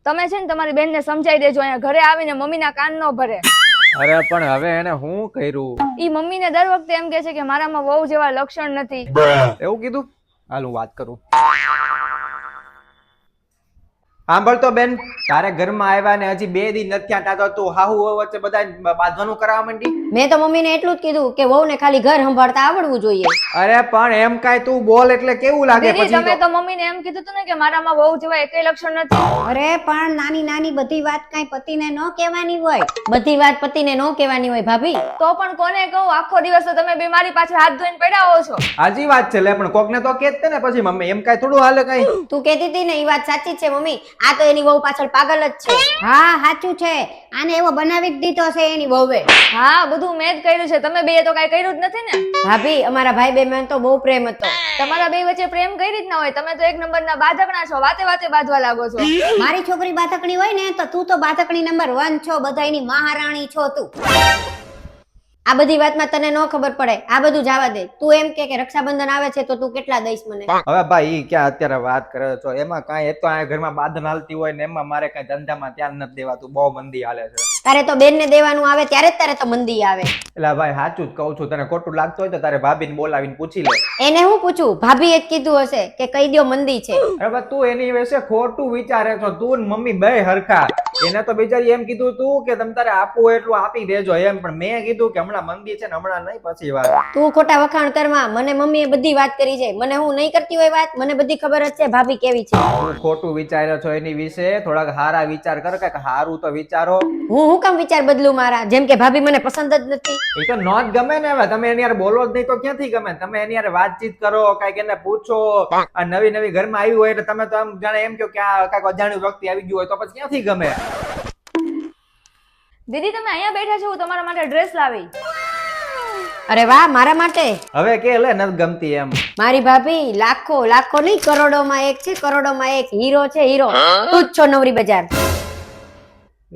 તમે છે ને તમારી બેનને સમજાઈ દેજો, અહીંયા ઘરે આવીને મમ્મીના કાન ન ભરે. અરે પણ હવે એને હું કર્યું? ઈ મમ્મીને દર વખતે એમ કહે છે કે મારામાં વહુ જેવા લક્ષણ નથી. એવું કીધું? હાલ હું વાત કરું. સાંભળ તો બેન, તારે ઘરમાં આવ્યા ને હજી 2 દી નથી થયા તો તું હાહુ વહુ વચ્ચે બધા બાંધવાનું કરાવવા માંડી. મેં તો મમ્મીને એટલું જ કીધું કે વહુને ખાલી ઘર સંભાળતા આવડવું જોઈએ. અરે પણ એમ કાંઈ તું બોલ એટલે કેવું લાગે દીદી પછી તમે તો મમ્મીને એમ કીધું હતું ને કે મારામાં વહુ જેવા એકેય લક્ષણ નથી. અરે પણ નાની નાની બધી વાત કઈ પતિને ન કહેવાની હોય. બધી વાત પતિને ન કહેવાની હોય ભાભી. તો પણ કોને કહું? આખો દિવસ તો તમે બીમારી પાછળ હાથ ધોઈને પડ્યા હો છો. હાજી વાત છે લે, પણ કોકને તો કે જ ને પછી મમ્મી, એમ કાંઈ થોડું હાલે કઈ. તું કહેતી હતી ને એ વાત સાચી છે મમ્મી. આ તો એની વહુ પાછળ પાગલ જ છે. હા સાચું છે, આને એવો બનાવી જ દીધો છે એની વહુએ. હા બધું મેં જ કર્યું છે, તમે બે તો કઈ કર્યું જ નથી ને. ભાભી અમારા ભાઈ બે માં તો બહુ પ્રેમ હતો. તમારા બે વચ્ચે પ્રેમ કઈ રીતના હોય? તમે તો 1 નંબરના બાધકણા છો, વાતે વાતે બાંધવા લાગો છો. મારી છોકરી બાધકણી હોય ને તો તું તો બાધકણી નંબર 1 છો, બધાયની મહારાણી છો તું. આ બધી વાતમાં તને ન ખબર પડે, આ બધું જવા દે. તું એમ કે રક્ષાબંધન આવે છે તો તું કેટલા દઈશ મને? હવે ભાઈ ઈ ક્યાં અત્યારે વાત કરે છો? એમાં કાંઈ એ તો આ ઘરમાં બાંધન હાલતી હોય ને એમાં મારે કાંઈ ધંધામાં ધ્યાન નથી દેવાતું, બહુ મંદી હાલે છે. તારે તો બેન ને દેવાનું આવે ત્યારે જ તારે તો મંદી આવે. એટલે ભાઈ સાચું જ કહું છું, તને ખોટું લાગતું હોય તો તારે ભાભીને બોલાવીને પૂછી લે. એને હું પૂછું? ભાભી જ કીધું હશે કે કહી દો મંદી છે. અરે બા તું એની વિશે ખોટું વિચારે છો, તું ને મમ્મી બે હરખા. એને તો બિચારી એમ કીધું તું કે તમ તારે આપવું એટલું આપી દેજો એમ, પણ મેં કીધું કે હમણાં મંદી છે ને હમણાં નહીં, પછી વાત. તું ખોટા વખાણ કરમાં. મને મમ્મીએ બધી વાત કરી છે. મને હું નહીં કરતી હોય વાત, મને બધી ખબર જ છે ભાભી કેવી છે. તું ખોટું વિચાર્યો છો એની વિશે, થોડાક હારા વિચાર કર, કઈક હારું તો વિચારો. હું કામ વિચાર બદલું મારા? જેમ કે ભાભી મને પસંદ જ નથી. એ તો નો જ ગમે ને. હવે તમે એની યાર બોલો જ નહીં તો ક્યાંથી ગમે? તમે એની યાર વાતચીત કરો, કઈક એને પૂછો. આ નવી નવી ઘરમાં આવી હોય એટલે તમે તો આમ જાણે એમ કહો કે આ કઈક અજાણ્યું વ્યક્તિ આવી ગયું હોય તો પછી ક્યાંથી ગમે? દીદી તમે અહીંયા બેઠા છો, હું તમારા માટે ડ્રેસ લાવી. અરે વાહ, મારા માટે? હવે કે લે નથી ગમતી એમ. મારી ભાભી લાખો લાખો નહીં, કરોડોમાં એક છે, કરોડોમાં એક હીરો છે, હીરો. તું જ છો નવરી બજાર.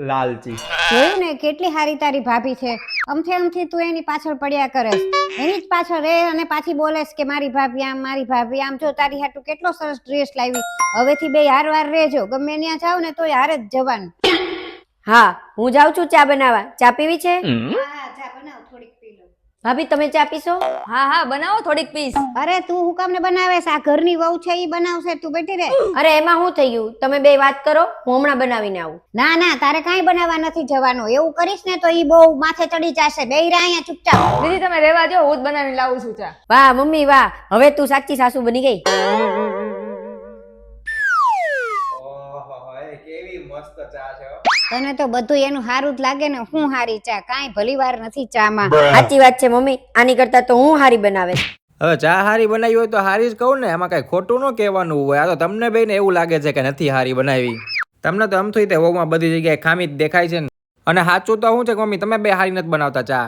લાલચી. જોયું ને કેટલી હારી તારી ભાભી છે. અમથી તું એની પાછળ પડ્યા કરેસ, એની જ પાછળ રે અને પાછી બોલેસ કે મારી ભાભી આમ, મારી ભાભી આમ. જો તારી હાટુ કેટલો સરસ ડ્રેસ લાવી. હવેથી બે હારવાર રહેજો, ગમે ત્યાં જાવ ને તોય હારે જ જવાનું. હા હું જાઉં છું ચા બનાવવા. ચા પીવી છે? હા ચા બનાવ, થોડીક પી લો. ભાભી તમે ચા પીશો? હા હા બનાવો, થોડીક પીસ. અરે તું હું કામ ને બનાવેસ? આ ઘરની વહુ છે ઈ બનાવશે, તું બેઠી રહે. અરે એમાં શું થઈ ગયું? તમે બે વાત કરો, હું હમણાં બનાવીને આવું. ના ના, તારે કાંઈ બનાવવા નથી જવાનું. એવું કરીશ ને તો ઈ બહુ માથે ચડી જશે. બેહી રહે અહીંયા ચૂપચાપ. દીદી તમે રહેવા દો, હું જ બનાવીને લાવું છું ચા. વાહ મમ્મી વાહ, હવે તું સાચી સાસુ બની ગઈ. ઓહો, એ કેવી મસ્ત ચા છે. તને તો બધું એનું હારું જ લાગે ને. હું હારી ચા? કાંઈ ભલી વાર નથી ચામાં. સાચી વાત છે મમ્મી, આની કરતા તો હું હારી બનાવે. હવે ચા હારી બનાવી હોય તો હારી જ કહું ને, એમાં કઈ ખોટું ન કહેવાનું હોય. આ તો તમને બેને એવું લાગે છે કે નથી હારી બનાવી. તમને તો આમ થઈ વહુમાં બધી જગ્યાએ ખામી જ દેખાય છે ને. અને સાચું તો શું છે કે મમ્મી તમે બે હારી નથી બનાવતા ચા.